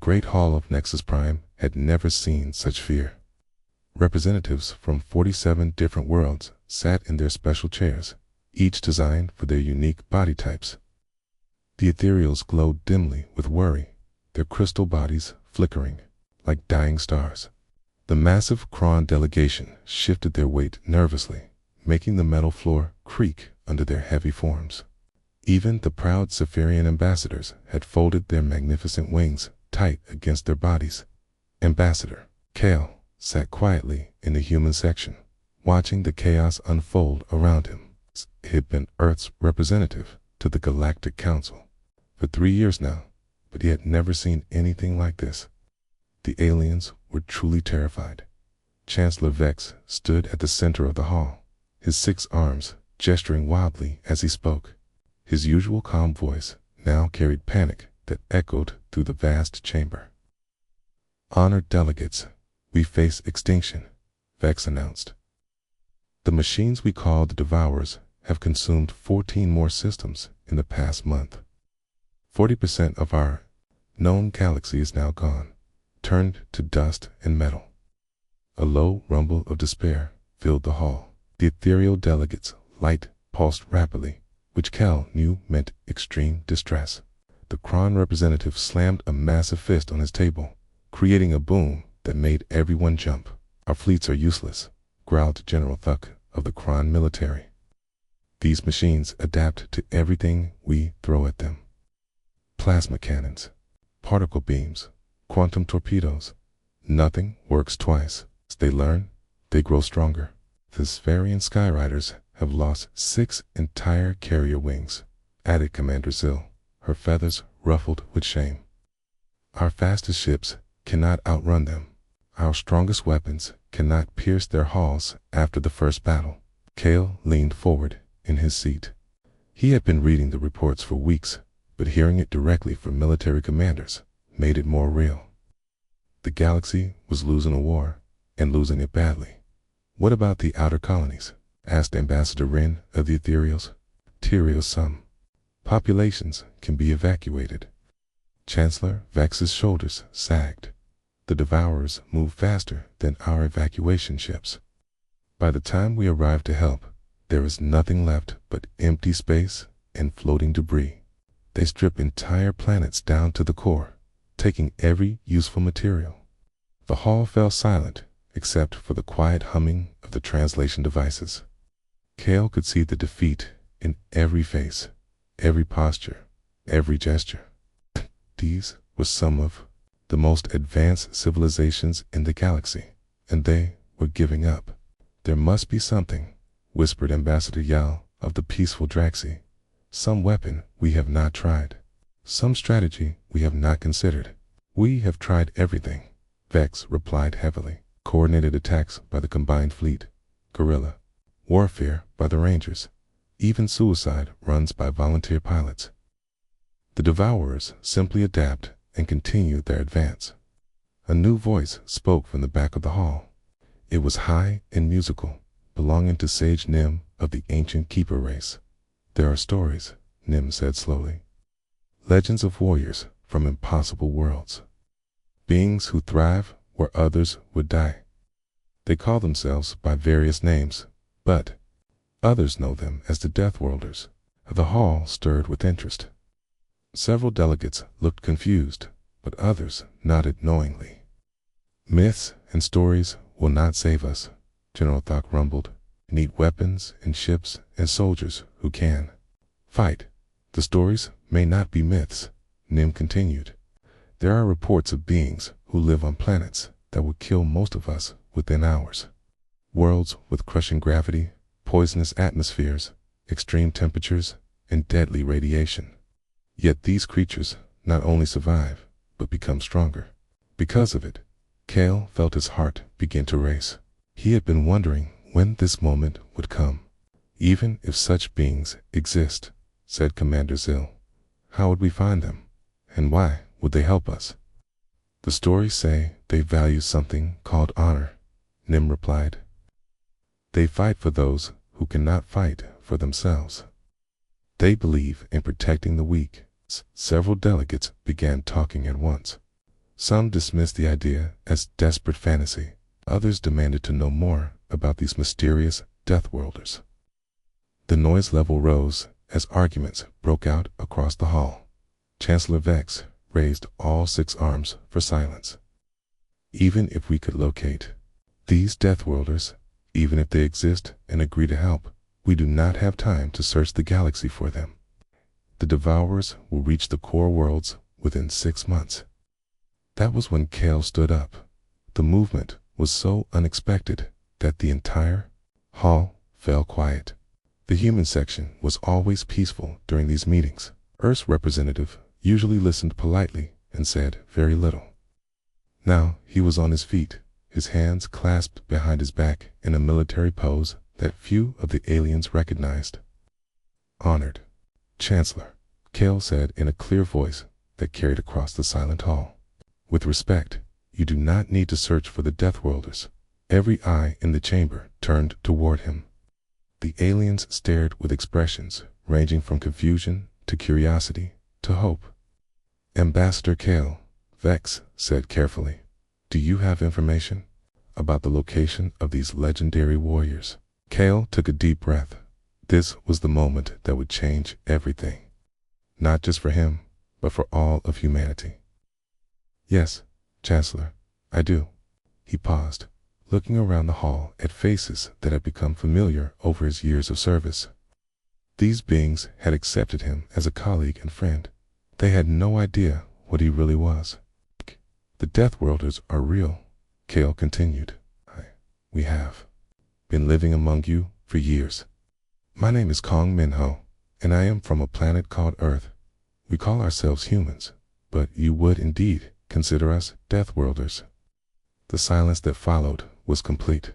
great hall of Nexus Prime had never seen such fear. Representatives from 47 different worlds sat in their special chairs, each designed for their unique body types. The ethereals glowed dimly with worry, their crystal bodies flickering like dying stars. The massive Kron delegation shifted their weight nervously, making the metal floor creak under their heavy forms. Even the proud Saphirian ambassadors had folded their magnificent wings tight against their bodies. Ambassador Kale sat quietly in the human section, watching the chaos unfold around him. He had been Earth's representative to the Galactic Council for 3 years now, but he had never seen anything like this. The aliens were truly terrified. Chancellor Vex stood at the center of the hall, his 6 arms gesturing wildly as he spoke. His usual calm voice now carried panic that echoed through the vast chamber. "Honored delegates, we face extinction," Vex announced. "The machines we call the Devourers have consumed 14 more systems in the past month. 40% of our known galaxy is now gone, turned to dust and metal." A low rumble of despair filled the hall. The ethereal delegates' light pulsed rapidly, which Kel knew meant extreme distress. The Kron representative slammed a massive fist on his table, creating a boom that made everyone jump. "Our fleets are useless," growled General Thuck of the Kron military. "These machines adapt to everything we throw at them. Plasma cannons, particle beams, quantum torpedoes. Nothing works twice. As they learn, they grow stronger. The Spherian Skyriders have lost 6 entire carrier wings," added Commander Zill, her feathers ruffled with shame. "Our fastest ships cannot outrun them. Our strongest weapons cannot pierce their hulls after the first battle." Kale leaned forward in his seat. He had been reading the reports for weeks, but hearing it directly from military commanders made it more real. The galaxy was losing a war, and losing it badly. "What about the outer colonies?" asked Ambassador Wren of the Ethereals. "Some populations can be evacuated." Chancellor Vex's shoulders sagged. "The Devourers move faster than our evacuation ships. By the time we arrive to help, there is nothing left but empty space and floating debris. They strip entire planets down to the core, taking every useful material." The hall fell silent, except for the quiet humming of the translation devices. Kale could see the defeat in every face, every posture, every gesture. These were some of the most advanced civilizations in the galaxy, and they were giving up. "There must be something," whispered Ambassador Yal of the peaceful Draxi. "Some weapon we have not tried. Some strategy we have not considered." "We have tried everything," Vex replied heavily. "Coordinated attacks by the combined fleet, guerrilla warfare by the Rangers, even suicide runs by volunteer pilots. The Devourers simply adapt and continue their advance." A new voice spoke from the back of the hall. It was high and musical, belonging to Sage Nim of the ancient Keeper race. "There are stories," Nim said slowly. "Legends of warriors from impossible worlds. Beings who thrive where others would die. They call themselves by various names, but others know them as the Deathworlders." The hall stirred with interest. Several delegates looked confused, but others nodded knowingly. "Myths and stories will not save us," General Thok rumbled. "Need weapons and ships and soldiers who can fight." "The stories may not be myths," Nim continued. "There are reports of beings who live on planets that would kill most of us within hours. Worlds with crushing gravity, poisonous atmospheres, extreme temperatures, and deadly radiation. Yet these creatures not only survive, but become stronger. Because of it." Kale felt his heart begin to race. He had been wondering when this moment would come. "Even if such beings exist," said Commander Zill, "how would we find them? And why would they help us?" "The stories say they value something called honor," Nim replied. "They fight for those who cannot fight for themselves. They believe in protecting the weak." Several delegates began talking at once. Some dismissed the idea as desperate fantasy. Others demanded to know more about these mysterious Deathworlders. The noise level rose as arguments broke out across the hall. Chancellor Vex raised all 6 arms for silence. Even if we could locate these Deathworlders, even if they exist and agree to help, we do not have time to search the galaxy for them. The Devourers will reach the core worlds within 6 months. That was when Kale stood up. The movement was so unexpected that the entire hall fell quiet. The human section was always peaceful during these meetings. Earth's representative usually listened politely and said very little. Now he was on his feet, his hands clasped behind his back in a military pose that few of the aliens recognized. "Honored Chancellor," Kale said in a clear voice that carried across the silent hall. "With respect, you do not need to search for the Deathworlders." Every eye in the chamber turned toward him. The aliens stared with expressions ranging from confusion to curiosity to hope. "Ambassador Kale," Vex said carefully, "do you have information about the location of these legendary warriors?" Kale took a deep breath. This was the moment that would change everything. Not just for him, but for all of humanity. "Yes, Chancellor, I do." He paused, looking around the hall at faces that had become familiar over his years of service. These beings had accepted him as a colleague and friend. They had no idea what he really was. "The Deathworlders are real," Kale continued. We have been living among you for years. My name is Kong Minho, and I am from a planet called Earth. We call ourselves humans, but you would indeed consider us Deathworlders." The silence that followed was complete.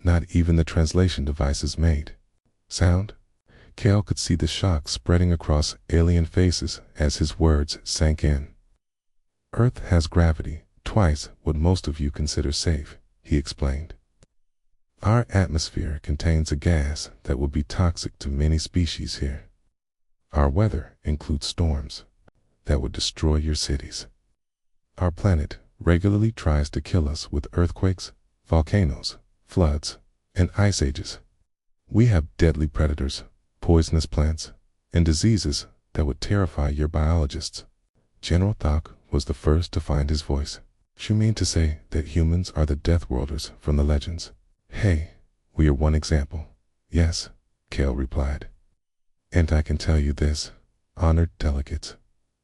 Not even the translation devices made sound. Kale could see the shock spreading across alien faces as his words sank in. "Earth has gravity, twice what most of you consider safe," he explained. "Our atmosphere contains a gas that would be toxic to many species here. Our weather includes storms that would destroy your cities. Our planet regularly tries to kill us with earthquakes, volcanoes, floods, and ice ages. We have deadly predators, poisonous plants, and diseases that would terrify your biologists." General Thok was the first to find his voice. "You mean to say that humans are the Deathworlders from the legends?" "Hey, we are one example." "Yes," Kale replied. "And I can tell you this, honored delegates,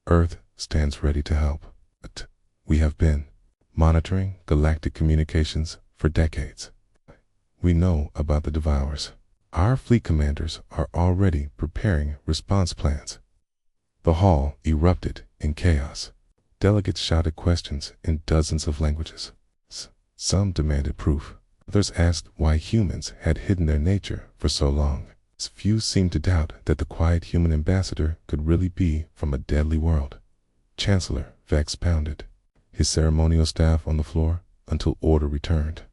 Earth stands ready to help. But we have been monitoring galactic communications for decades. We know about the Devourers. Our fleet commanders are already preparing response plans." The hall erupted in chaos. Delegates shouted questions in dozens of languages. Some demanded proof. Others asked why humans had hidden their nature for so long. Few seemed to doubt that the quiet human ambassador could really be from a deadly world. Chancellor Vex pounded his ceremonial staff on the floor until order returned.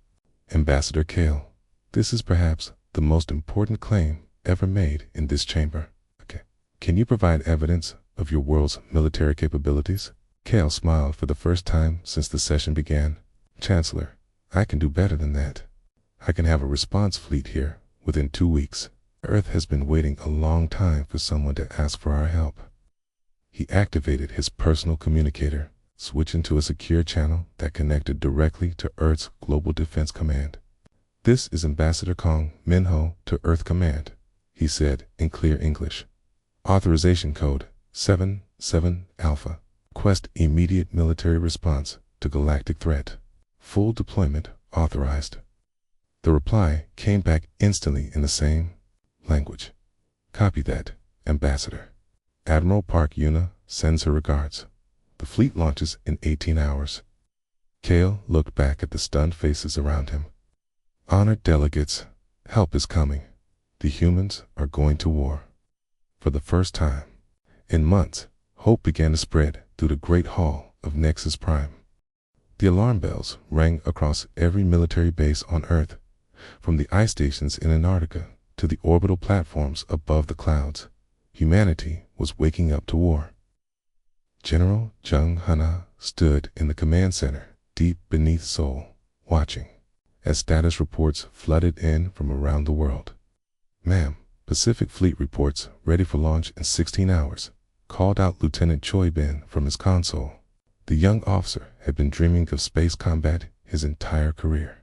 "Ambassador Kale, this is perhaps the most important claim ever made in this chamber. Can you provide evidence of your world's military capabilities?" Kale smiled for the first time since the session began. "Chancellor, I can do better than that. I can have a response fleet here within 2 weeks. Earth has been waiting a long time for someone to ask for our help." He activated his personal communicator, switching to a secure channel that connected directly to Earth's Global Defense Command. "This is Ambassador Kong Minho to Earth Command," he said in clear English. "Authorization code 77 Alpha. Request immediate military response to galactic threat. Full deployment authorized." The reply came back instantly in the same language. "Copy that, Ambassador. Admiral Park Yuna sends her regards. The fleet launches in 18 hours. Kale looked back at the stunned faces around him. "Honored delegates, help is coming. The humans are going to war." For the first time in months, hope began to spread through the great hall of Nexus Prime. The alarm bells rang across every military base on Earth, from the ice stations in Antarctica to the orbital platforms above the clouds. Humanity was waking up to war. General Jung Hana stood in the command center, deep beneath Seoul, watching as status reports flooded in from around the world. "Ma'am, Pacific Fleet reports ready for launch in 16 hours, called out Lieutenant Choi Bin from his console. The young officer had been dreaming of space combat his entire career.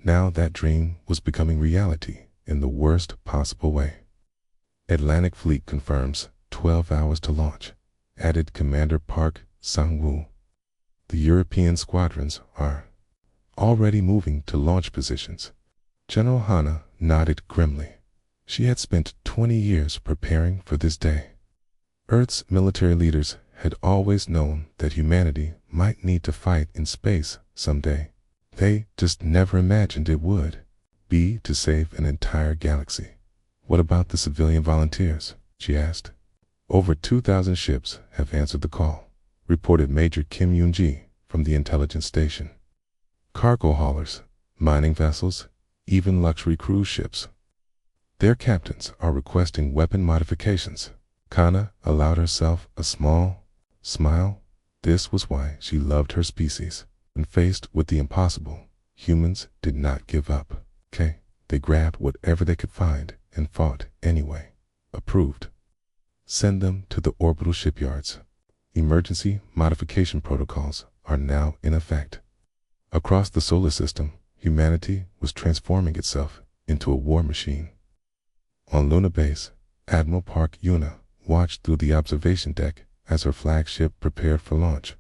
Now that dream was becoming reality in the worst possible way. Atlantic Fleet confirms 12 hours to launch, added Commander Park Sang-woo. The European squadrons are already moving to launch positions. General Hana nodded grimly. She had spent 20 years preparing for this day. Earth's military leaders had always known that humanity might need to fight in space someday. They just never imagined it would be to save an entire galaxy. What about the civilian volunteers? She asked. Over 2,000 ships have answered the call, reported Major Kim Yoon-ji from the intelligence station. Cargo haulers, mining vessels, even luxury cruise ships. Their captains are requesting weapon modifications. Kana allowed herself a small smile. This was why she loved her species. When faced with the impossible, humans did not give up. They grabbed whatever they could find and fought anyway. Approved. Send them to the orbital shipyards. Emergency modification protocols are now in effect. Across the solar system, humanity was transforming itself into a war machine. On Luna Base, Admiral Park Yuna watched through the observation deck as her flagship prepared for launch.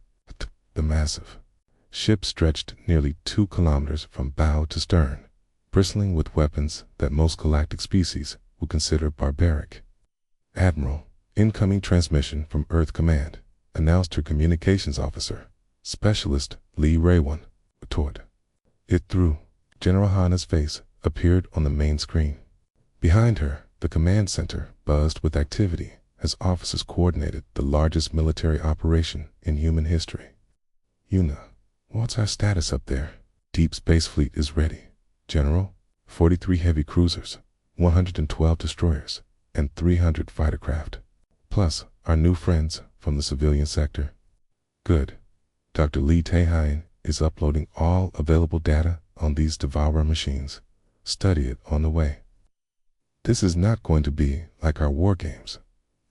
The massive ship stretched nearly 2 kilometers from bow to stern, bristling with weapons that most galactic species would consider barbaric. "Admiral, incoming transmission from Earth Command," announced her communications officer, Specialist Lee Raewon. Retort. It threw. General Hana's face appeared on the main screen. Behind her, the command center buzzed with activity as officers coordinated the largest military operation in human history. "Yuna, what's our status up there?" "Deep Space Fleet is ready, General. 43 heavy cruisers, 112 destroyers, and 300 fighter craft. Plus our new friends from the civilian sector." "Good. Dr. Lee Tae-hyun is uploading all available data on these Devourer machines. Study it on the way. This is not going to be like our war games."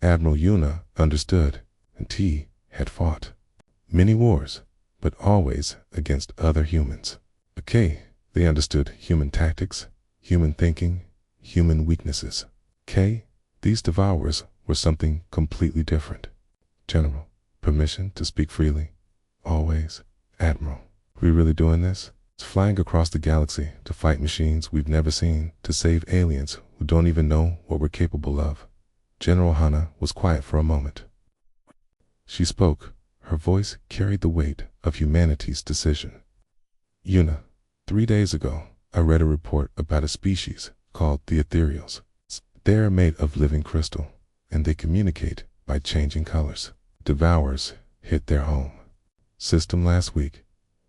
Admiral Yuna understood, and T had fought many wars, but always against other humans. They understood human tactics, human thinking, human weaknesses. These Devourers were something completely different. "General, permission to speak freely?" "Always, Admiral. We really doing this? It's flying across the galaxy to fight machines we've never seen, to save aliens who don't even know what we're capable of." General Hana was quiet for a moment. She spoke. Her voice carried the weight of humanity's decision. "Yuna, 3 days ago, I read a report about a species called the Ethereals. They are made of living crystal, and they communicate by changing colors. Devourers hit their home system last week.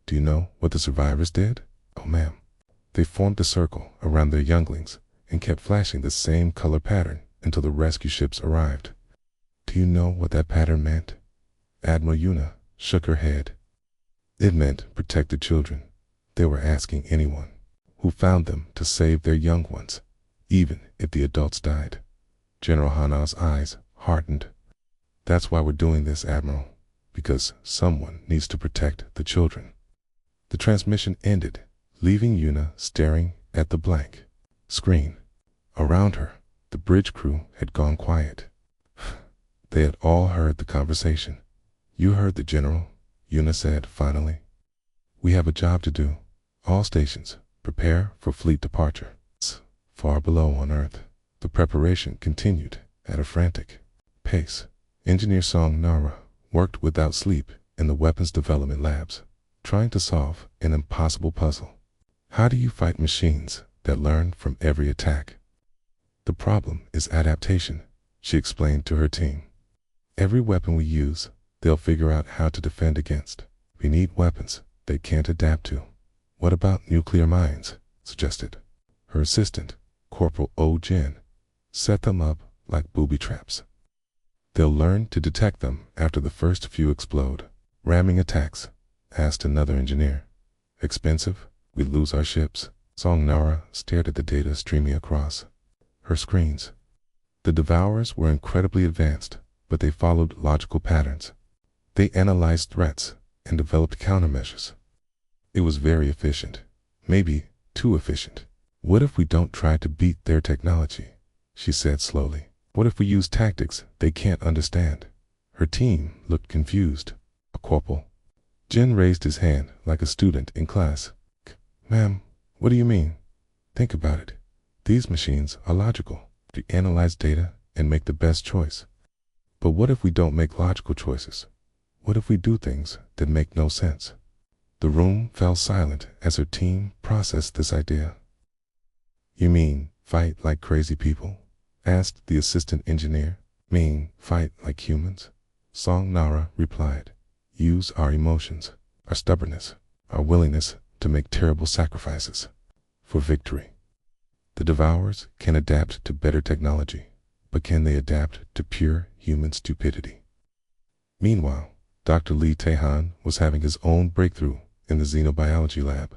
Do you know what the survivors did?" "Oh, ma'am." "They formed a circle around their younglings and kept flashing the same color pattern until the rescue ships arrived." "Do you know what that pattern meant?" Admiral Yuna shook her head. "It meant protected children. They were asking anyone who found them to save their young ones, even if the adults died." General Hana's eyes hardened. "That's why we're doing this, Admiral, because someone needs to protect the children." The transmission ended, leaving Yuna staring at the blank screen. Around her, the bridge crew had gone quiet. They had all heard the conversation. "You heard the General," Yuna said finally. "We have a job to do. All stations, prepare for fleet departure." Far below on Earth, the preparation continued at a frantic pace. Engineer Song Nara worked without sleep in the weapons development labs, trying to solve an impossible puzzle. How do you fight machines that learn from every attack? "The problem is adaptation," she explained to her team. "Every weapon we use, they'll figure out how to defend against. We need weapons they can't adapt to." "What about nuclear mines?" suggested her assistant, Corporal O. Jin. "Set them up like booby traps. They'll learn to detect them after the first few explode." Ramming attacks, asked another engineer. Expensive? We lose our ships. Song Nara stared at the data streaming across her screens. The Devourers were incredibly advanced, but they followed logical patterns. They analyzed threats and developed countermeasures. It was very efficient, maybe too efficient. What if we don't try to beat their technology? She said slowly. What if we use tactics they can't understand? Her team looked confused. A corporal. Jin raised his hand like a student in class. Ma'am, what do you mean? Think about it. These machines are logical. They analyze data and make the best choice. But what if we don't make logical choices? What if we do things that make no sense? The room fell silent as her team processed this idea. You mean fight like crazy people? Asked the assistant engineer. Mean fight like humans? Song Nara replied. Use our emotions, our stubbornness, our willingness to make terrible sacrifices for victory. The Devourers can adapt to better technology, but can they adapt to pure human stupidity? Meanwhile, Dr. Lee Taehan was having his own breakthrough in the xenobiology lab.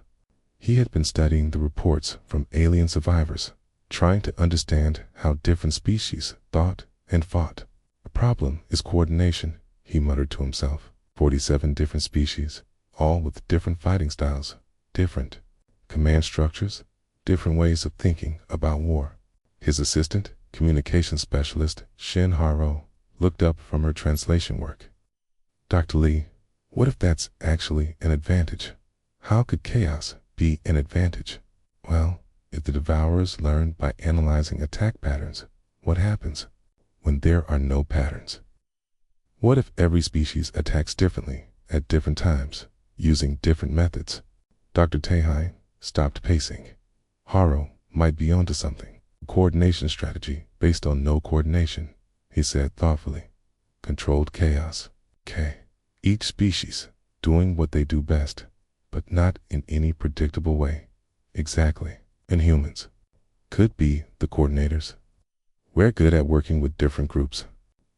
He had been studying the reports from alien survivors, trying to understand how different species thought and fought. The problem is coordination, he muttered to himself. 47 different species, all with different fighting styles, different command structures, different ways of thinking about war. His assistant, communications specialist, Shin Haro, looked up from her translation work. Dr. Lee, what if that's actually an advantage? How could chaos be an advantage? Well, if the Devourers learn by analyzing attack patterns, what happens when there are no patterns? What if every species attacks differently at different times, using different methods? Dr. Taehan stopped pacing. Haro might be onto something. A coordination strategy based on no coordination, he said thoughtfully. Controlled chaos. Each species doing what they do best, but not in any predictable way. Exactly. And humans could be the coordinators. We're good at working with different groups.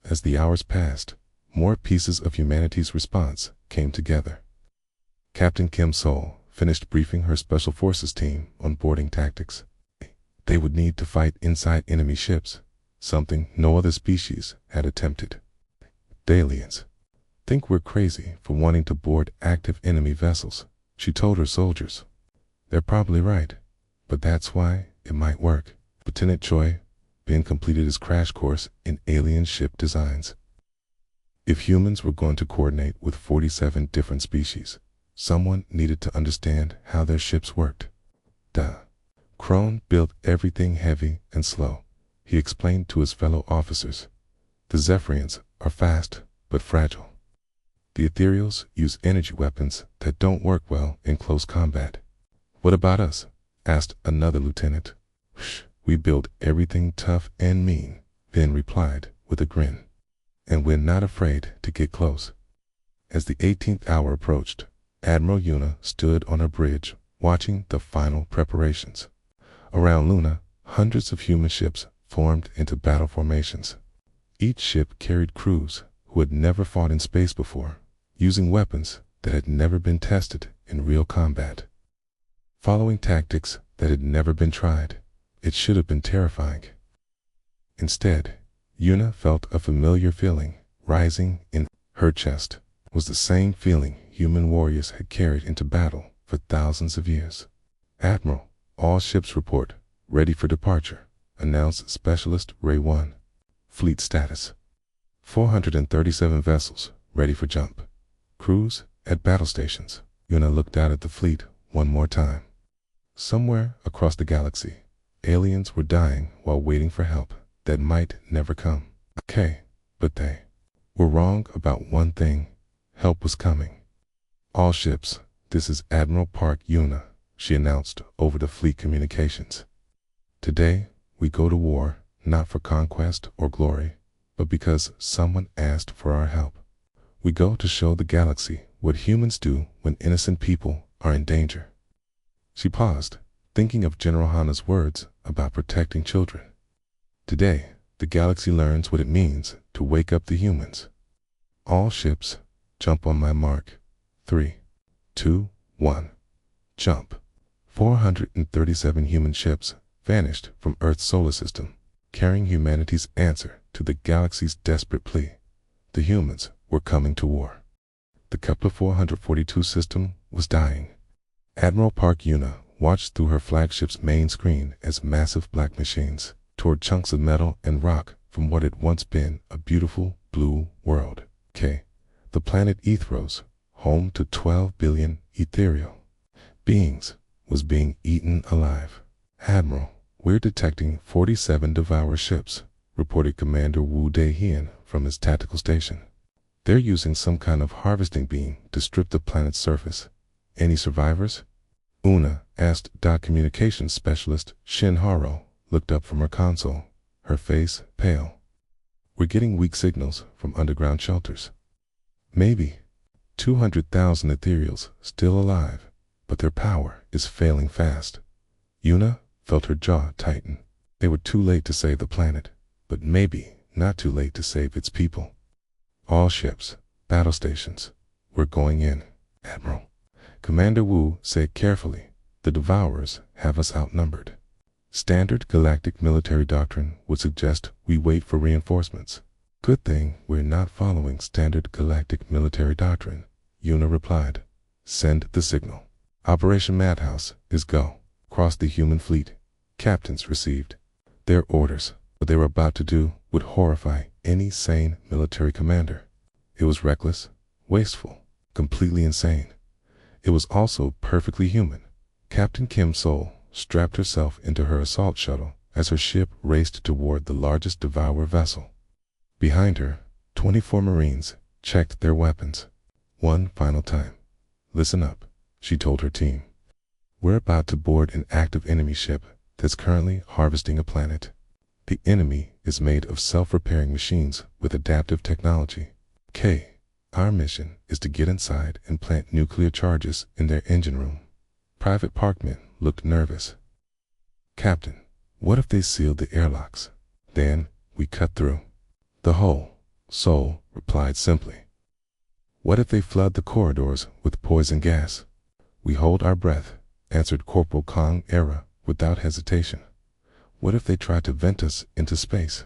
As the hours passed, more pieces of humanity's response came together. Captain Kim Sol finished briefing her Special Forces team on boarding tactics. They would need to fight inside enemy ships, something no other species had attempted. The aliens think we're crazy for wanting to board active enemy vessels, she told her soldiers. They're probably right, but that's why it might work. Lieutenant Choi Ben completed his crash course in alien ship designs. If humans were going to coordinate with 47 different species, someone needed to understand how their ships worked. Krone built everything heavy and slow, he explained to his fellow officers. The Zephyrians are fast but fragile. The Ethereals use energy weapons that don't work well in close combat. What about us? Asked another lieutenant. We build everything tough and mean, Ben replied with a grin. And we're not afraid to get close. As the 18th hour approached, Admiral Yuna stood on a bridge, watching the final preparations. Around Luna, hundreds of human ships formed into battle formations. Each ship carried crews who had never fought in space before, using weapons that had never been tested in real combat. Following tactics that had never been tried, it should have been terrifying. Instead, Yuna felt a familiar feeling rising in her chest. It was the same feeling human warriors had carried into battle for thousands of years. Admiral, all ships report, ready for departure, announced Specialist Ray 1. Fleet status. 437 vessels, ready for jump. Crews at battle stations. Yuna looked out at the fleet one more time. Somewhere across the galaxy, aliens were dying while waiting for help that might never come. But they were wrong about one thing. Help was coming. All ships, this is Admiral Park Yuna, she announced over the fleet communications. Today, we go to war, not for conquest or glory, but because someone asked for our help. We go to show the galaxy what humans do when innocent people are in danger. She paused, thinking of General Hana's words about protecting children. Today, the galaxy learns what it means to wake up the humans. All ships, Jump on my mark. 3, 2, 1. Jump. 437 human ships vanished from Earth's solar system, carrying humanity's answer to the galaxy's desperate plea. The humans were coming to war. The Kepler 442 system was dying. Admiral Park Yuna watched through her flagship's main screen as massive black machines tore chunks of metal and rock from what had once been a beautiful blue world. The planet Ethros, home to 12 billion ethereal beings, was being eaten alive. "Admiral, we're detecting 47 Devourer ships," reported Commander Wu Deihian from his tactical station. "They're using some kind of harvesting beam to strip the planet's surface. Any survivors?" Una asked. Communications specialist Shin Haro looked up from her console, her face pale. "We're getting weak signals from underground shelters. Maybe 200,000 ethereals still alive, but their power is failing fast." Una felt her jaw tighten. They were too late to save the planet, but maybe not too late to save its people. "All ships, battle stations, we're going in, Admiral," Commander Wu said carefully. "The Devourers have us outnumbered. Standard galactic military doctrine would suggest we wait for reinforcements." "Good thing we're not following standard galactic military doctrine," Una replied. "Send the signal. Operation Madhouse is go. Cross the human fleet." Captains received their orders. What they were about to do would horrify any sane military commander. It was reckless, wasteful, completely insane. It was also perfectly human. Captain Kim Sol strapped herself into her assault shuttle as her ship raced toward the largest Devourer vessel. Behind her, 24 Marines checked their weapons. "One final time. Listen up," she told her team. "We're about to board an active enemy ship that's currently harvesting a planet. The enemy is made of self-repairing machines with adaptive technology. Our mission is to get inside and plant nuclear charges in their engine room." Private Parkman looked nervous. "Captain, what if they sealed the airlocks? Then we cut through." "The hole," Sol replied simply. "What if they flood the corridors with poison gas?" "We hold our breath," answered Corporal Kong Era without hesitation. "What if they try to vent us into space?"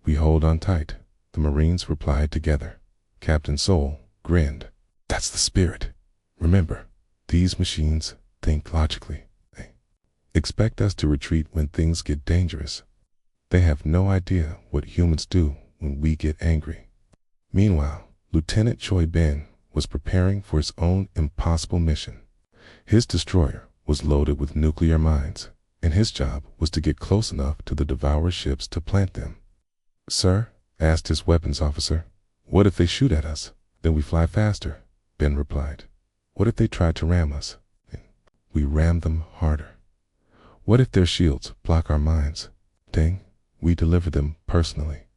"We hold on tight," the Marines replied together. Captain Sol grinned. "That's the spirit. Remember, these machines think logically. They expect us to retreat when things get dangerous. They have no idea what humans do when we get angry." Meanwhile, Lieutenant Choi Ben was preparing for his own impossible mission. His destroyer was loaded with nuclear mines, and his job was to get close enough to the Devourer ships to plant them. "Sir," asked his weapons officer, "what if they shoot at us? Then we fly faster," Ben replied. "What if they try to ram us? We ram them harder. What if their shields block our mines? Dang, we deliver them personally."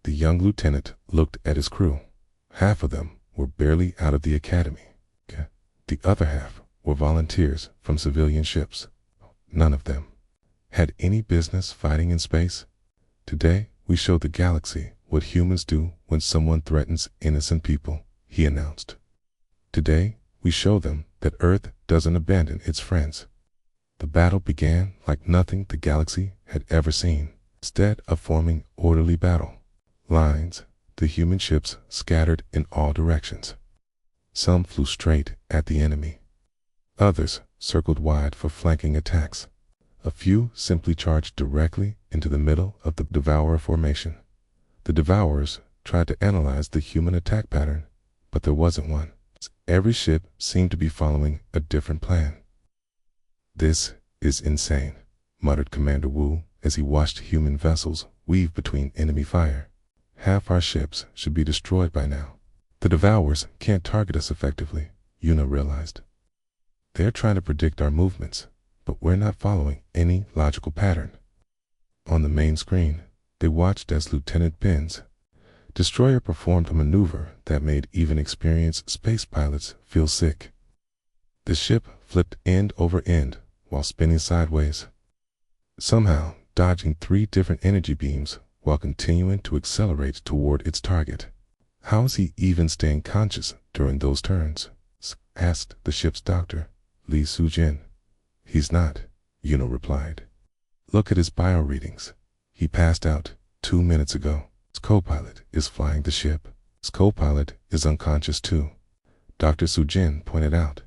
The young lieutenant looked at his crew. Half of them were barely out of the academy. The other half were volunteers from civilian ships. None of them had any business fighting in space. "Today, we show the galaxy what humans do when someone threatens innocent people," he announced. "Today, we show them that Earth doesn't abandon its friends." The battle began like nothing the galaxy had ever seen. Instead of forming orderly battle lines, the human ships scattered in all directions. Some flew straight at the enemy. Others circled wide for flanking attacks. A few simply charged directly into the middle of the Devourer formation. The Devourers tried to analyze the human attack pattern, but there wasn't one. Every ship seemed to be following a different plan. "This is insane," muttered Commander Wu as he watched human vessels weave between enemy fire. "Half our ships should be destroyed by now. The Devourers can't target us effectively," Una realized. "They're trying to predict our movements, but we're not following any logical pattern." On the main screen, they watched as Lieutenant Ben's destroyer performed a maneuver that made even experienced space pilots feel sick. The ship flipped end over end while spinning sideways, somehow dodging 3 different energy beams while continuing to accelerate toward its target. How is he even staying conscious during those turns? Asked the ship's doctor, Li Sujin. He's not, Yuna replied. Look at his bio readings. He passed out 2 minutes ago. His co-pilot is flying the ship. His co-pilot is unconscious too, Dr. Sujin pointed out.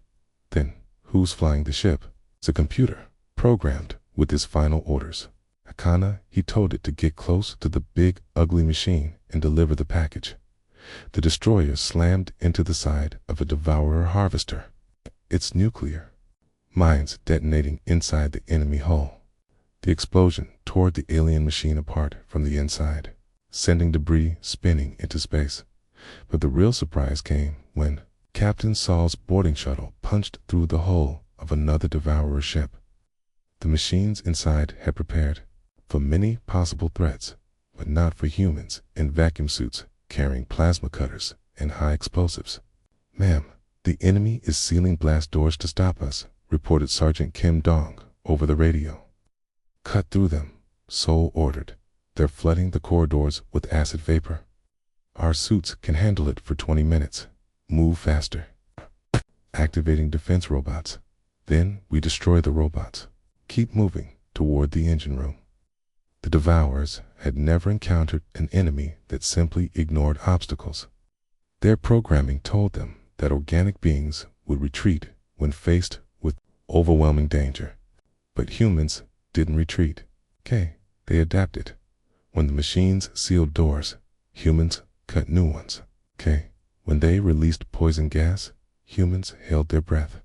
Then, who's flying the ship? It's a computer, programmed with his final orders. Akana, he told it to get close to the big, ugly machine and deliver the package. The destroyer slammed into the side of a devourer harvester. It's nuclear. Mines detonating inside the enemy hull. The explosion tore the alien machine apart from the inside, sending debris spinning into space. But the real surprise came when Captain Saul's boarding shuttle punched through the hull of another devourer ship. The machines inside had prepared for many possible threats, but not for humans in vacuum suits carrying plasma cutters and high explosives. Ma'am, the enemy is sealing blast doors to stop us, reported Sergeant Kim Dong over the radio. Cut through them, Seoul ordered. They're flooding the corridors with acid vapor. Our suits can handle it for 20 minutes. Move faster. Activating defense robots. Then we destroy the robots. Keep moving toward the engine room. The Devourers had never encountered an enemy that simply ignored obstacles. Their programming told them that organic beings would retreat when faced with overwhelming danger. But humans didn't retreat. They adapted. When the machines sealed doors, humans cut new ones. When they released poison gas, humans held their breath.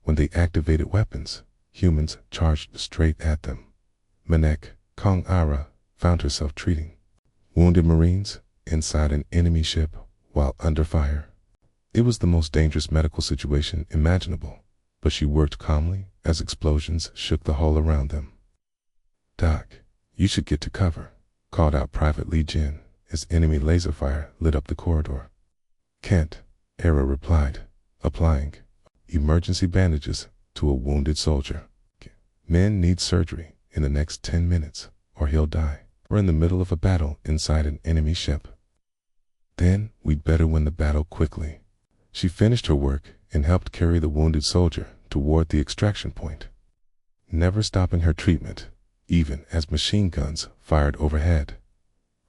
When they activated weapons, humans charged straight at them. Manek, Kong Ara, found herself treating wounded Marines inside an enemy ship while under fire. It was the most dangerous medical situation imaginable, but she worked calmly as explosions shook the hull around them. Doc, you should get to cover, called out Private Li Jin as enemy laser fire lit up the corridor. Can't, Era replied, applying emergency bandages to a wounded soldier. Men need surgery in the next 10 minutes, or he'll die. We're in the middle of a battle inside an enemy ship. Then we'd better win the battle quickly. She finished her work and helped carry the wounded soldier toward the extraction point, never stopping her treatment, even as machine guns fired overhead.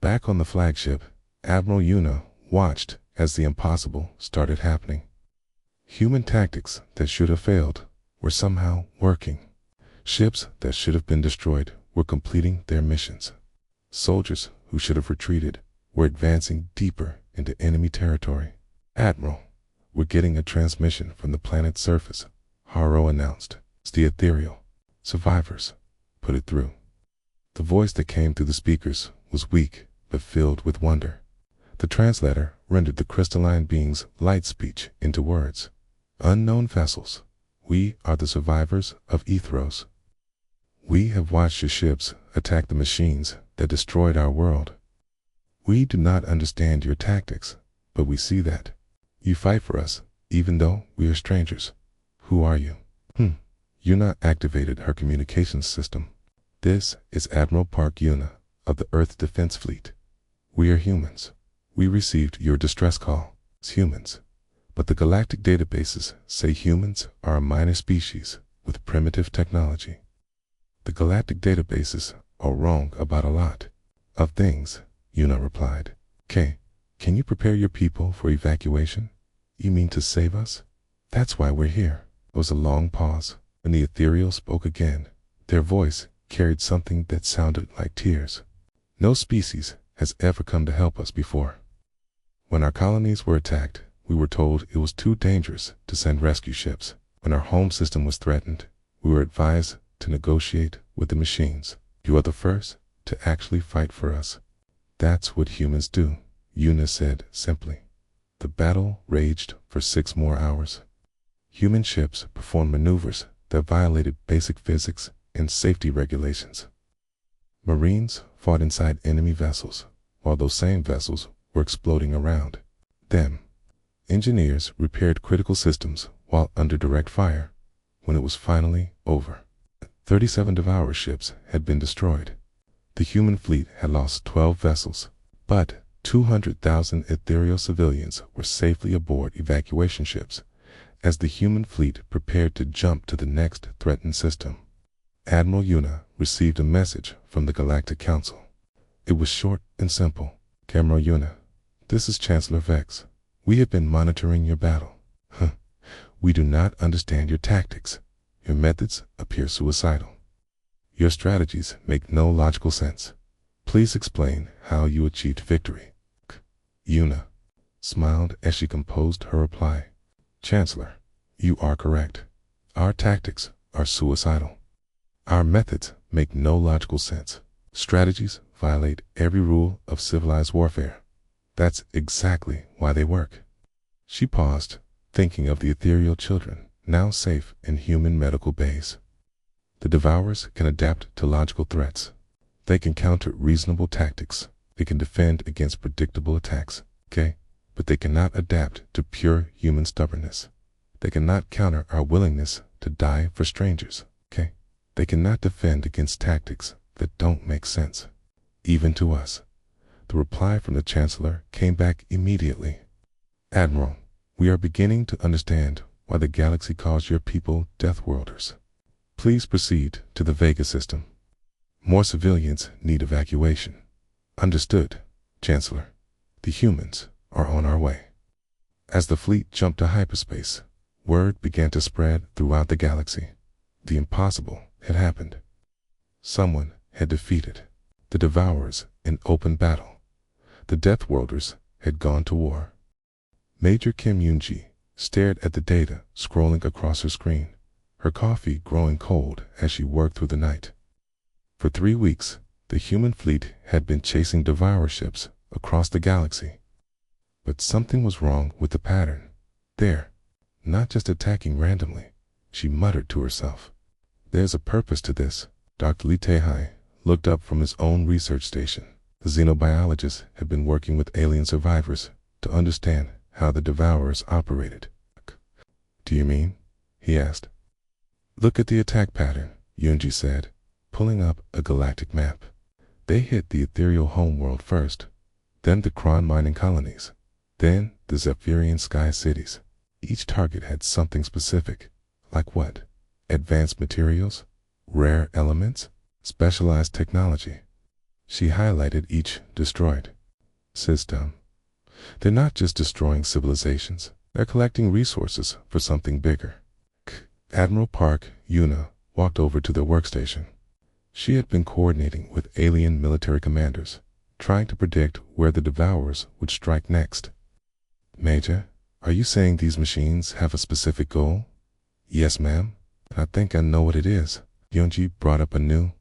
Back on the flagship, Admiral Yuna watched as the impossible started happening. Human tactics that should have failed were somehow working. Ships that should have been destroyed were completing their missions. Soldiers who should have retreated were advancing deeper into enemy territory. Admiral, we're getting a transmission from the planet's surface, Haro announced. It's the ethereal. Survivors, put it through. The voice that came through the speakers was weak but filled with wonder. The translator rendered the crystalline being's light speech into words. Unknown vessels, we are the survivors of Ethros. We have watched your ships attack the machines that destroyed our world. We do not understand your tactics, but we see that you fight for us, even though we are strangers. Who are you? Yuna activated her communications system. This is Admiral Park Yuna of the Earth Defense Fleet. We are humans. We received your distress call as humans, but the galactic databases say humans are a minor species with primitive technology. The galactic databases are wrong about a lot of things, Yuna replied. Can you prepare your people for evacuation? You mean to save us? That's why we're here. There was a long pause. When the ethereal spoke again, their voice carried something that sounded like tears. No species has ever come to help us before. When our colonies were attacked, we were told it was too dangerous to send rescue ships. When our home system was threatened, we were advised to negotiate with the machines. You are the first to actually fight for us. That's what humans do, Yuna said simply. The battle raged for 6 more hours. Human ships performed maneuvers that violated basic physics and safety regulations. Marines fought inside enemy vessels, while those same vessels were exploding around them. Engineers repaired critical systems while under direct fire. When it was finally over, 37 Devourer ships had been destroyed. The human fleet had lost 12 vessels, but 200,000 ethereal civilians were safely aboard evacuation ships as the human fleet prepared to jump to the next threatened system. Admiral Yuna received a message from the Galactic Council. It was short and simple. Admiral Yuna, this is Chancellor Vex. We have been monitoring your battle. We do not understand your tactics. Your methods appear suicidal. Your strategies make no logical sense. Please explain how you achieved victory. Yuna smiled as she composed her reply. Chancellor, you are correct. Our tactics are suicidal. Our methods make no logical sense. Strategies violate every rule of civilized warfare. That's exactly why they work. She paused, thinking of the ethereal children, now safe in human medical bays. The Devourers can adapt to logical threats. They can counter reasonable tactics. They can defend against predictable attacks, okay? But they cannot adapt to pure human stubbornness. They cannot counter our willingness to die for strangers, okay? They cannot defend against tactics that don't make sense, even to us. The reply from the Chancellor came back immediately. Admiral, we are beginning to understand why the galaxy calls your people Deathworlders. Please proceed to the Vega system. More civilians need evacuation. Understood, Chancellor. The humans are on our way. As the fleet jumped to hyperspace, word began to spread throughout the galaxy. The impossible had happened. Someone had defeated the Devourers in open battle. The Deathworlders had gone to war. Major Kim Yoonji stared at the data scrolling across her screen, her coffee growing cold as she worked through the night. For 3 weeks, the human fleet had been chasing Devourer ships across the galaxy. But something was wrong with the pattern. They're not just attacking randomly, she muttered to herself. There's a purpose to this. Dr. Lee Tae-hai looked up from his own research station. The xenobiologist had been working with alien survivors to understand how the Devourers operated. Do you mean? He asked. Look at the attack pattern, Yoonji said, pulling up a galactic map. They hit the ethereal homeworld first, then the Kron mining colonies, then the Zephyrian sky cities. Each target had something specific. Like what? Advanced materials? Rare elements? Specialized technology? She highlighted each destroyed system. They're not just destroying civilizations. They're collecting resources for something bigger. Admiral Park Yuna walked over to their workstation. She had been coordinating with alien military commanders, trying to predict where the Devourers would strike next. Major, are you saying these machines have a specific goal? Yes, ma'am. I think I know what it is. Yoonji brought up a new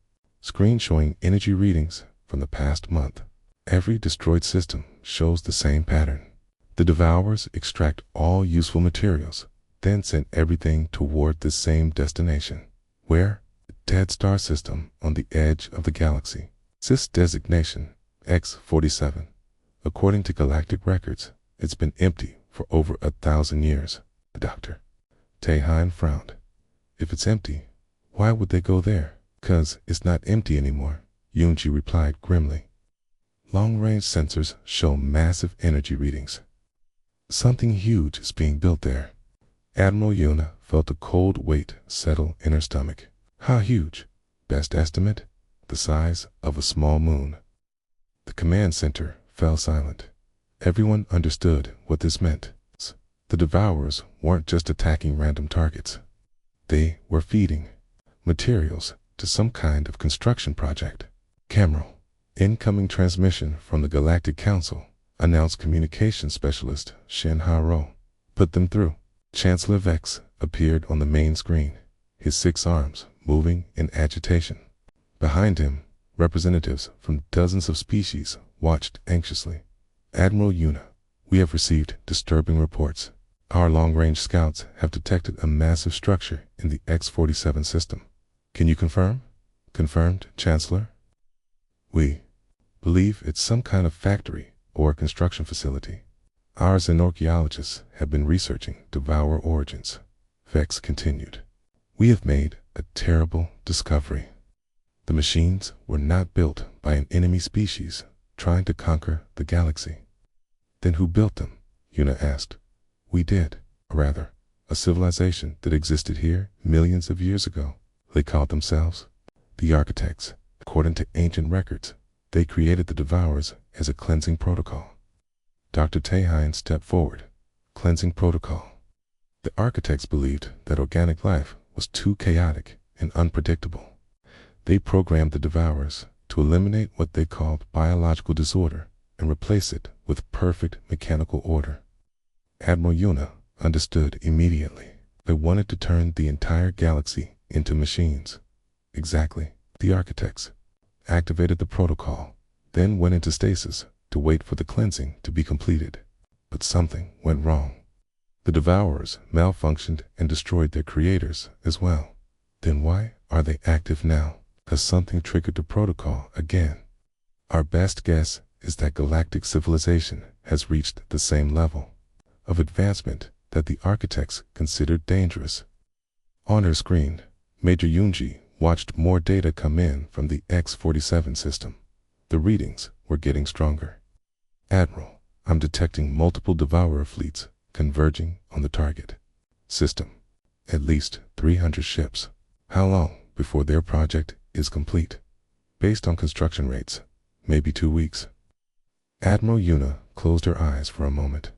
screen showing energy readings from the past month. Every destroyed system shows the same pattern. The Devourers extract all useful materials, then send everything toward the same destination. Where? The Dead Star system on the edge of the galaxy. Sys designation X-47. According to galactic records, it's been empty for over 1,000 years. The doctor. Tae-han frowned. If it's empty, why would they go there? 'Cause it's not empty anymore, Yoonji replied grimly. Long-range sensors show massive energy readings. Something huge is being built there. Admiral Yuna felt a cold weight settle in her stomach. How huge? Best estimate? The size of a small moon. The command center fell silent. Everyone understood what this meant. The Devourers weren't just attacking random targets. They were feeding materials to some kind of construction project. Cameral. Incoming transmission from the Galactic Council, announced communications specialist Shin Ha-ro. Put them through. Chancellor Vex appeared on the main screen, his 6 arms moving in agitation. Behind him, representatives from dozens of species watched anxiously. Admiral Yuna, we have received disturbing reports. Our long-range scouts have detected a massive structure in the X-47 system. Can you confirm? Confirmed, Chancellor. We believe it's some kind of factory or construction facility. Our xenoarchaeologists have been researching Devourer origins. Vex continued. We have made a terrible discovery. The machines were not built by an enemy species, trying to conquer the galaxy. Then who built them? Yuna asked. We did, or rather, a civilization that existed here millions of years ago. They called themselves the Architects. According to ancient records, they created the Devourers as a cleansing protocol. Dr. Tehan stepped forward. Cleansing protocol. The Architects believed that organic life was too chaotic and unpredictable. They programmed the Devourers to eliminate what they called biological disorder and replace it with perfect mechanical order. Admiral Yuna understood immediately. They wanted to turn the entire galaxy into machines. Exactly. The Architects activated the protocol, then went into stasis to wait for the cleansing to be completed. But something went wrong. The Devourers malfunctioned and destroyed their creators as well. Then why are they active now? Has something triggered the protocol again? Our best guess is that galactic civilization has reached the same level of advancement that the Architects considered dangerous. On her screen, Major Yunji watched more data come in from the X-47 system. The readings were getting stronger. Admiral, I'm detecting multiple Devourer fleets converging on the target system. At least 300 ships. How long before their project is complete? Based on construction rates, maybe 2 weeks. Admiral Yuna closed her eyes for a moment.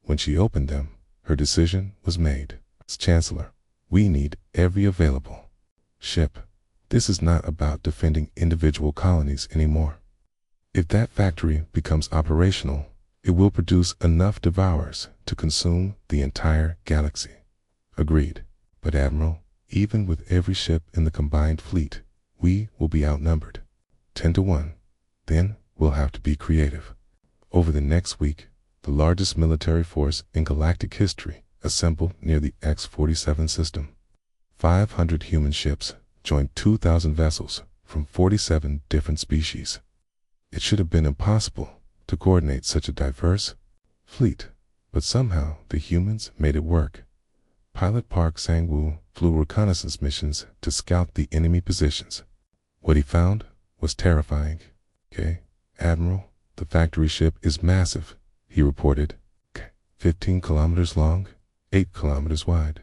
When she opened them, her decision was made. Chancellor, we need every available ship. This is not about defending individual colonies anymore. If that factory becomes operational, it will produce enough Devourers to consume the entire galaxy. Agreed. But Admiral, even with every ship in the combined fleet, we will be outnumbered. 10 to 1. Then we'll have to be creative. Over the next week, the largest military force in galactic history assembled near the X-47 system. 500 human ships joined 2,000 vessels from 47 different species. It should have been impossible to coordinate such a diverse fleet, but somehow the humans made it work. Pilot Park Sang-woo flew reconnaissance missions to scout the enemy positions. What he found was terrifying. Admiral, the factory ship is massive, he reported. 15 kilometers long, 8 kilometers wide.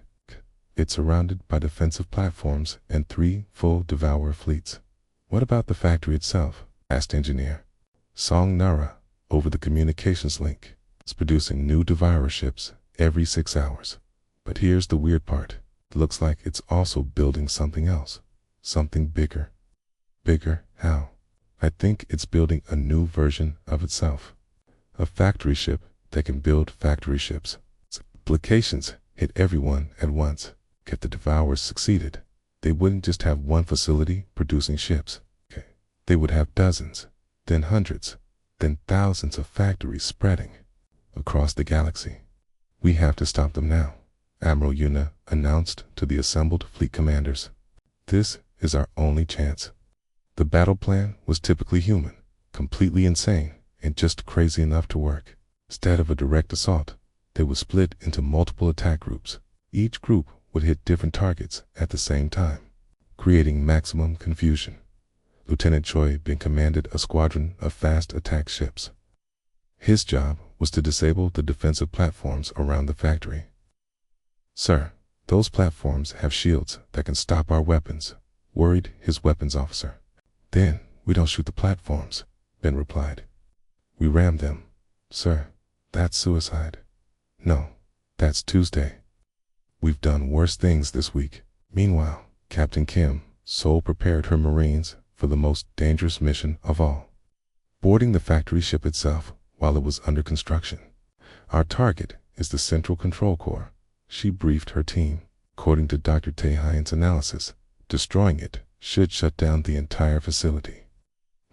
It's surrounded by defensive platforms and 3 full Devourer fleets. What about the factory itself? Asked Engineer Song Nara over the communications link. It's producing new Devourer ships every 6 hours. But here's the weird part. It looks like it's also building something else. Something bigger. Bigger? How? I think it's building a new version of itself. A factory ship that can build factory ships. Its applications hit everyone at once. If the Devourers succeeded, they wouldn't just have one facility producing ships. They would have dozens, then hundreds, then thousands of factories spreading across the galaxy. We have to stop them now, Admiral Yuna announced to the assembled fleet commanders. This is our only chance. The battle plan was typically human, completely insane, and just crazy enough to work. Instead of a direct assault, they would split into multiple attack groups. Each group would hit different targets at the same time, creating maximum confusion. Lieutenant Choi then commanded a squadron of fast attack ships. His job was to disable the defensive platforms around the factory. Sir, those platforms have shields that can stop our weapons, worried his weapons officer. Then we don't shoot the platforms, Ben replied. We ram them. Sir, that's suicide. No, that's Tuesday. We've done worse things this week. Meanwhile, Captain Kim so prepared her Marines for the most dangerous mission of all, boarding the factory ship itself while it was under construction. Our target is the Central Control Core, she briefed her team. According to Dr. Taehyun's analysis, destroying it should shut down the entire facility.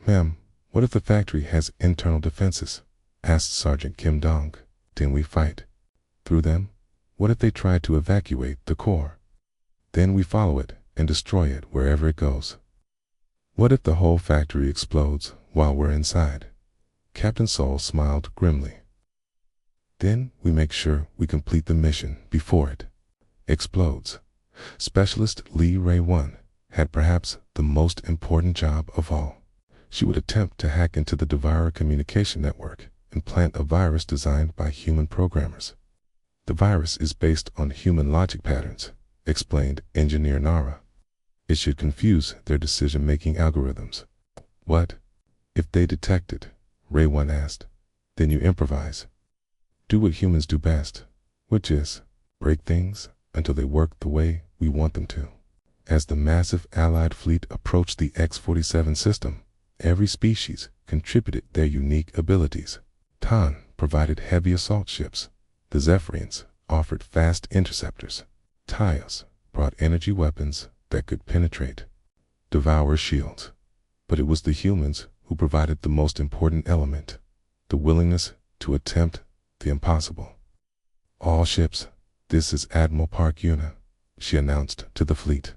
Ma'am, what if the factory has internal defenses? Asked Sergeant Kim Dong. Then we fight through them? What if they try to evacuate the core? Then we follow it and destroy it wherever it goes. What if the whole factory explodes while we're inside? Captain Sol smiled grimly. Then we make sure we complete the mission before it explodes. Specialist Lee Ray-1 had perhaps the most important job of all. She would attempt to hack into the Devourer communication network and plant a virus designed by human programmers. The virus is based on human logic patterns, explained Engineer Nara. It should confuse their decision-making algorithms. What? If they detect it, Ray 1 asked. Then you improvise. Do what humans do best, which is break things until they work the way we want them to. As the massive Allied fleet approached the X-47 system, every species contributed their unique abilities. Tan provided heavy assault ships. The Zephyrians offered fast interceptors. Tyos brought energy weapons that could penetrate Devour shields. But it was the humans who provided the most important element, the willingness to attempt the impossible. All ships, this is Admiral Park Yuna, she announced to the fleet.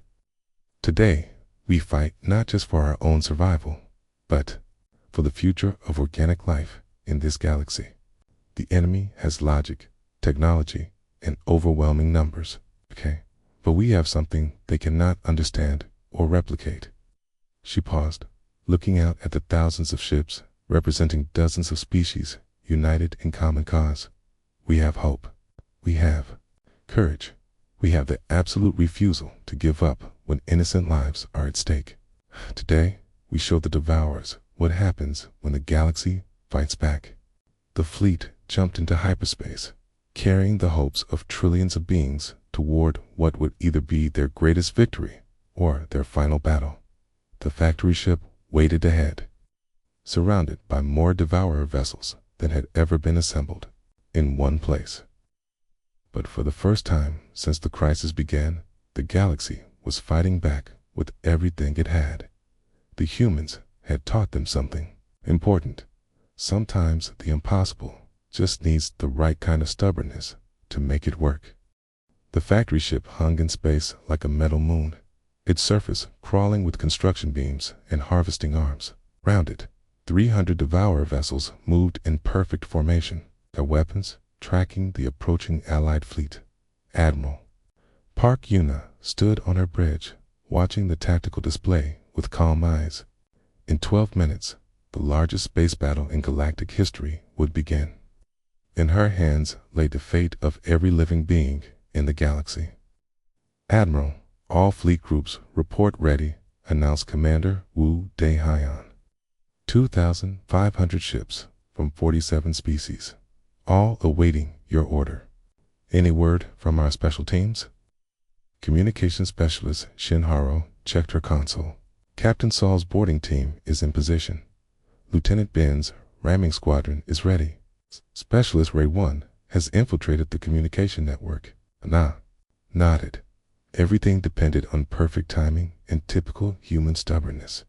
Today, we fight not just for our own survival, but for the future of organic life in this galaxy. The enemy has logic, technology, and overwhelming numbers, okay? But we have something they cannot understand or replicate. She paused, looking out at the thousands of ships representing dozens of species united in common cause. We have hope. We have courage. We have the absolute refusal to give up when innocent lives are at stake. Today, we show the Devourers what happens when the galaxy fights back. The fleet jumped into hyperspace, carrying the hopes of trillions of beings toward what would either be their greatest victory or their final battle. The factory ship waited ahead, surrounded by more Devourer vessels than had ever been assembled in one place. But for the first time since the crisis began, the galaxy was fighting back with everything it had. The humans had taught them something important. Sometimes the impossible just needs the right kind of stubbornness to make it work. The factory ship hung in space like a metal moon, its surface crawling with construction beams and harvesting arms. Round it, 300 Devourer vessels moved in perfect formation, their weapons tracking the approaching Allied fleet. Admiral Park Yuna stood on her bridge, watching the tactical display with calm eyes. In 12 minutes, the largest space battle in galactic history would begin. In her hands lay the fate of every living being in the galaxy. Admiral, all fleet groups report ready, announced Commander Wu Dehyan. 2,500 ships from 47 species, all awaiting your order. Any word from our special teams? Communications specialist Shinharo checked her console. Captain Saul's boarding team is in position. Lieutenant Ben's ramming squadron is ready. Specialist Ray 1 has infiltrated the communication network. Na nodded. Everything depended on perfect timing and typical human stubbornness.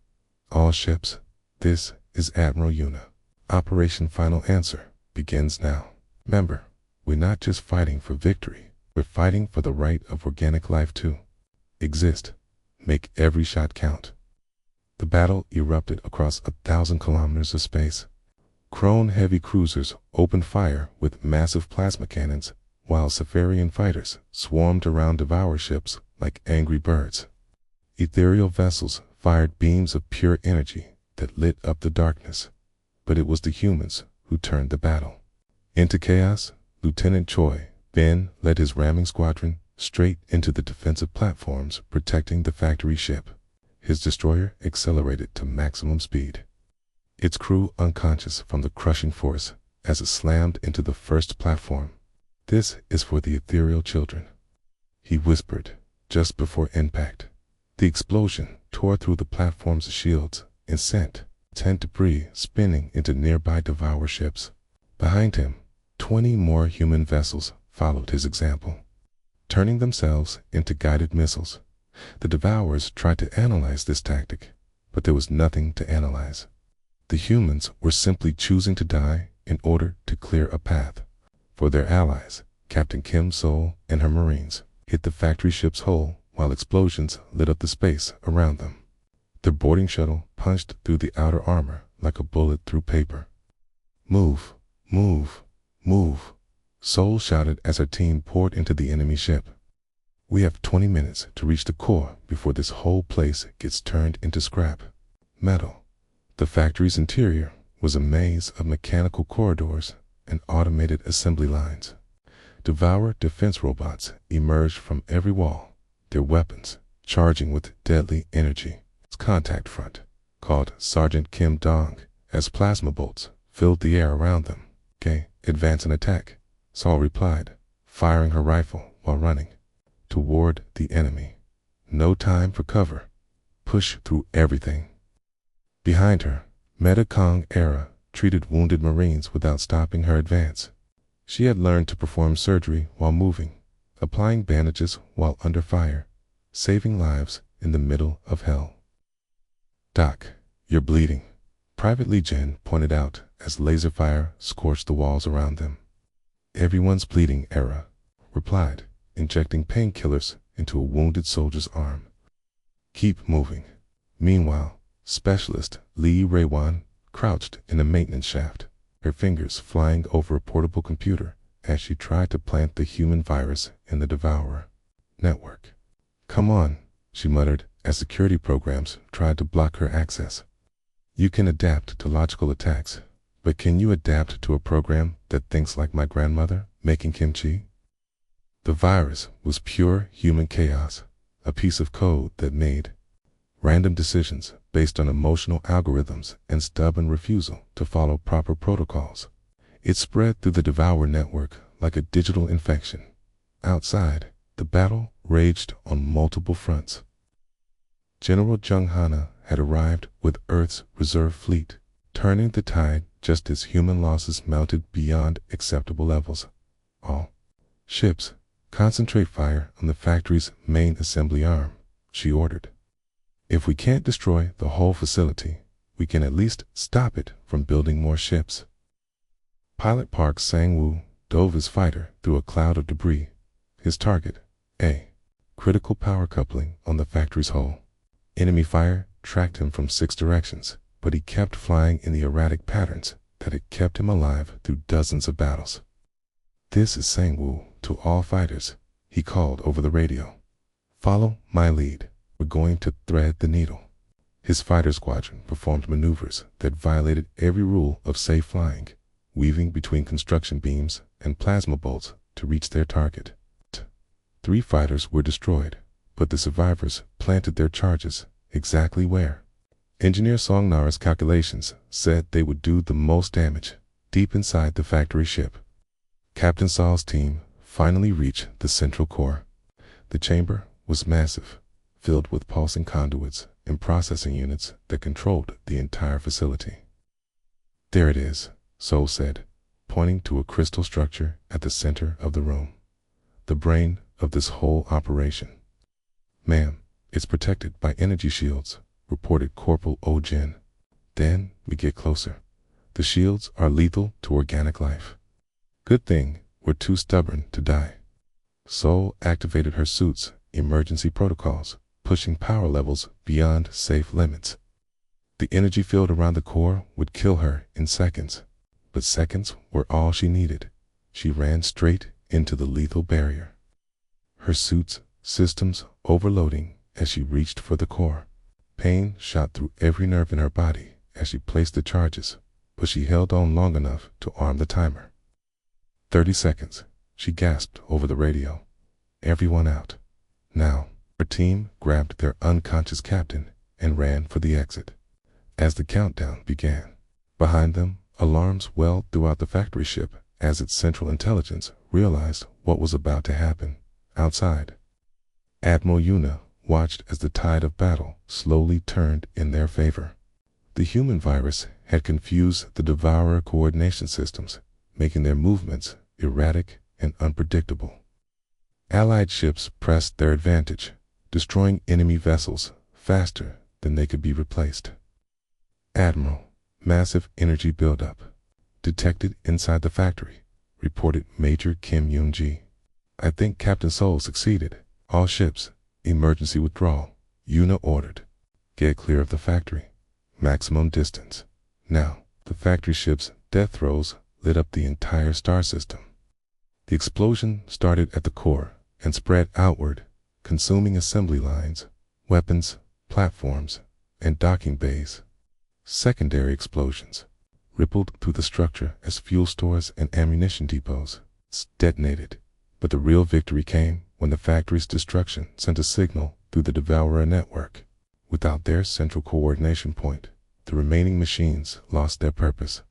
All ships, this is Admiral Yuna. Operation Final Answer begins now. Remember, we're not just fighting for victory, we're fighting for the right of organic life to exist. Make every shot count. The battle erupted across 1,000 kilometers of space. Krone heavy cruisers opened fire with massive plasma cannons, while Safarian fighters swarmed around Devourer ships like angry birds. Ethereal vessels fired beams of pure energy that lit up the darkness, but it was the humans who turned the battle into chaos. Lieutenant Choi Ben led his ramming squadron straight into the defensive platforms protecting the factory ship. His destroyer accelerated to maximum speed, its crew unconscious from the crushing force as it slammed into the first platform. This is for the ethereal children, he whispered just before impact. The explosion tore through the platform's shields and sent debris spinning into nearby Devourer ships. Behind him, 20 more human vessels followed his example, turning themselves into guided missiles. The Devourers tried to analyze this tactic, but there was nothing to analyze. The humans were simply choosing to die in order to clear a path for their allies. Captain Kim Sol and her Marines hit the factory ship's hull while explosions lit up the space around them. Their boarding shuttle punched through the outer armor like a bullet through paper. Move, move, move, Sol shouted as her team poured into the enemy ship. We have 20 minutes to reach the core before this whole place gets turned into scrap metal. The factory's interior was a maze of mechanical corridors and automated assembly lines. Devour defense robots emerged from every wall, their weapons charging with deadly energy. Its contact front, called Sergeant Kim Dong, as plasma bolts filled the air around them. "Okay, advance and attack," Saul replied, firing her rifle while running toward the enemy. No time for cover. Push through everything. Behind her, Meta-Kong Era treated wounded Marines without stopping her advance. She had learned to perform surgery while moving, applying bandages while under fire, saving lives in the middle of hell. "Doc, you're bleeding," Private Lee Jin pointed out as laser fire scorched the walls around them. "Everyone's bleeding," Era replied, injecting painkillers into a wounded soldier's arm. "Keep moving." Meanwhile, Specialist Lee Raywan crouched in the maintenance shaft, her fingers flying over a portable computer as she tried to plant the human virus in the Devourer network. "Come on," she muttered as security programs tried to block her access. "You can adapt to logical attacks, but can you adapt to a program that thinks like my grandmother making kimchi?" The virus was pure human chaos, a piece of code that made random decisions based on emotional algorithms and stubborn refusal to follow proper protocols. It spread through the Devourer network like a digital infection. Outside, the battle raged on multiple fronts. General Jung Hana had arrived with Earth's reserve fleet, turning the tide just as human losses mounted beyond acceptable levels. "All ships, concentrate fire on the factory's main assembly arm," she ordered. "If we can't destroy the whole facility, we can at least stop it from building more ships." Pilot Park Sang-woo dove his fighter through a cloud of debris. His target, a critical power coupling on the factory's hull. Enemy fire tracked him from 6 directions, but he kept flying in the erratic patterns that had kept him alive through dozens of battles. "This is Sang-woo to all fighters," he called over the radio. "Follow my lead. We're going to thread the needle." His fighter squadron performed maneuvers that violated every rule of safe flying, weaving between construction beams and plasma bolts to reach their target. 3 fighters were destroyed, but the survivors planted their charges exactly where Engineer Song Nara's calculations said they would do the most damage, deep inside the factory ship. Captain Saul's team finally reached the central core. The chamber was massive, filled with pulsing conduits and processing units that controlled the entire facility. "There it is," Sol said, pointing to a crystal structure at the center of the room. "The brain of this whole operation." "Ma'am, it's protected by energy shields," reported Corporal O-Jin. "Then we get closer. The shields are lethal to organic life." "Good thing we're too stubborn to die." Sol activated her suit's emergency protocols, pushing power levels beyond safe limits. The energy field around the core would kill her in seconds, but seconds were all she needed. She ran straight into the lethal barrier, her suit's systems overloading as she reached for the core. Pain shot through every nerve in her body as she placed the charges, but she held on long enough to arm the timer. 30 seconds, she gasped over the radio. "Everyone out. Now." Her team grabbed their unconscious captain and ran for the exit. As the countdown began, behind them, alarms welled throughout the factory ship as its central intelligence realized what was about to happen. Outside, Admiral Yuna watched as the tide of battle slowly turned in their favor. The human virus had confused the Devourer coordination systems, making their movements erratic and unpredictable. Allied ships pressed their advantage, destroying enemy vessels faster than they could be replaced. "Admiral, massive energy buildup detected inside the factory," reported Major Kim Yoon-ji. "I think Captain Sol succeeded. All ships, emergency withdrawal," Yuna ordered. "Get clear of the factory. Maximum distance." Now, the factory ship's death throes lit up the entire star system. The explosion started at the core and spread outward, consuming assembly lines, weapons, platforms, and docking bays. Secondary explosions rippled through the structure as fuel stores and ammunition depots detonated. But the real victory came when the factory's destruction sent a signal through the Devourer network. Without their central coordination point, the remaining machines lost their purpose.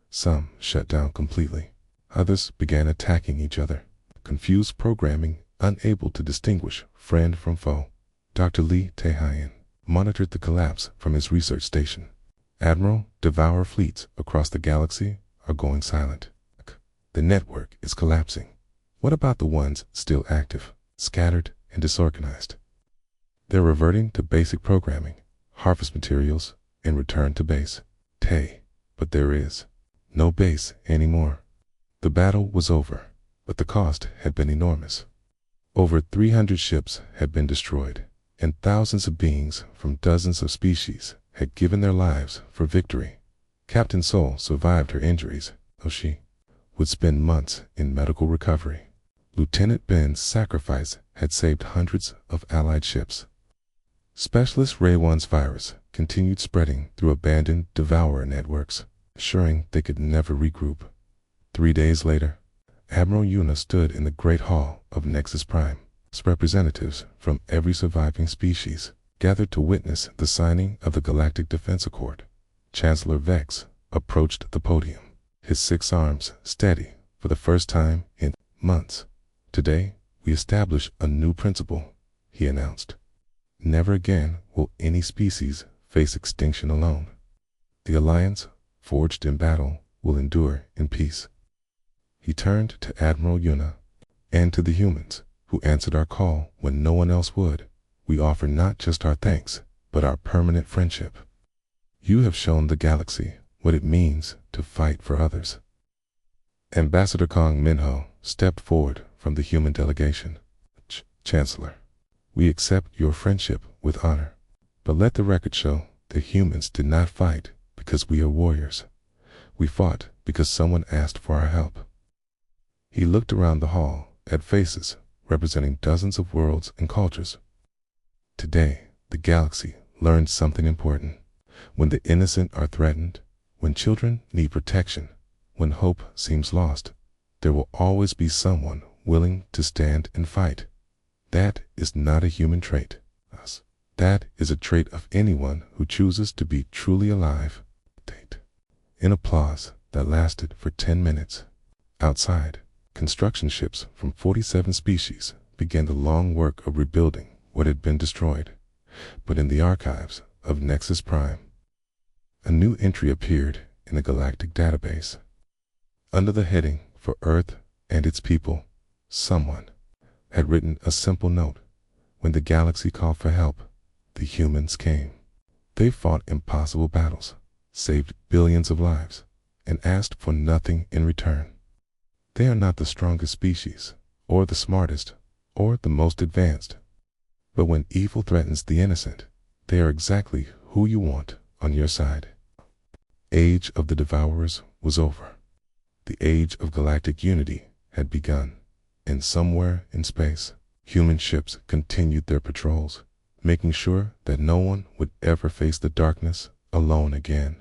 Some shut down completely. Others began attacking each other. Confused programming, unable to distinguish friend from foe. Dr. Lee Tae-hyun monitored the collapse from his research station. Admiral, Devourer fleets across the galaxy are going silent. The network is collapsing. What about the ones still active, scattered, and disorganized? They're reverting to basic programming, harvest materials, and return to base. But there is no base anymore. The battle was over, but the cost had been enormous. Over 300 ships had been destroyed, and thousands of beings from dozens of species had given their lives for victory. Captain Sol survived her injuries, though she would spend months in medical recovery. Lieutenant Ben's sacrifice had saved hundreds of Allied ships. Specialist Raywan's virus continued spreading through abandoned Devourer networks, assuring they could never regroup. 3 days later, Admiral Yuna stood in the Great Hall of Nexus Prime. Representatives from every surviving species gathered to witness the signing of the Galactic Defense Accord. Chancellor Vex approached the podium, his 6 arms steady for the first time in months. Today, we establish a new principle, he announced. Never again will any species face extinction alone. The alliance, forged in battle, will endure in peace. He turned to Admiral Yuna and to the humans who answered our call when no one else would. We offer not just our thanks, but our permanent friendship. You have shown the galaxy what it means to fight for others. Ambassador Kong Minho stepped forward from the human delegation. Chancellor, we accept your friendship with honor, but let the record show that humans did not fight because we are warriors. We fought because someone asked for our help. He looked around the hall at faces representing dozens of worlds and cultures. Today, the galaxy learned something important. When the innocent are threatened, when children need protection, when hope seems lost, there will always be someone willing to stand and fight. That is not a human trait. That is a trait of anyone who chooses to be truly alive. In applause that lasted for 10 minutes. Outside, construction ships from 47 species began the long work of rebuilding what had been destroyed. But in the archives of Nexus Prime, a new entry appeared in the galactic database. Under the heading for Earth and its people, someone had written a simple note. When the galaxy called for help, the humans came. They fought impossible battles, saved billions of lives, and asked for nothing in return. They are not the strongest species, or the smartest, or the most advanced. But when evil threatens the innocent, they are exactly who you want on your side. Age of the Devourers was over. The age of galactic unity had begun, and somewhere in space, human ships continued their patrols, making sure that no one would ever face the darkness alone again.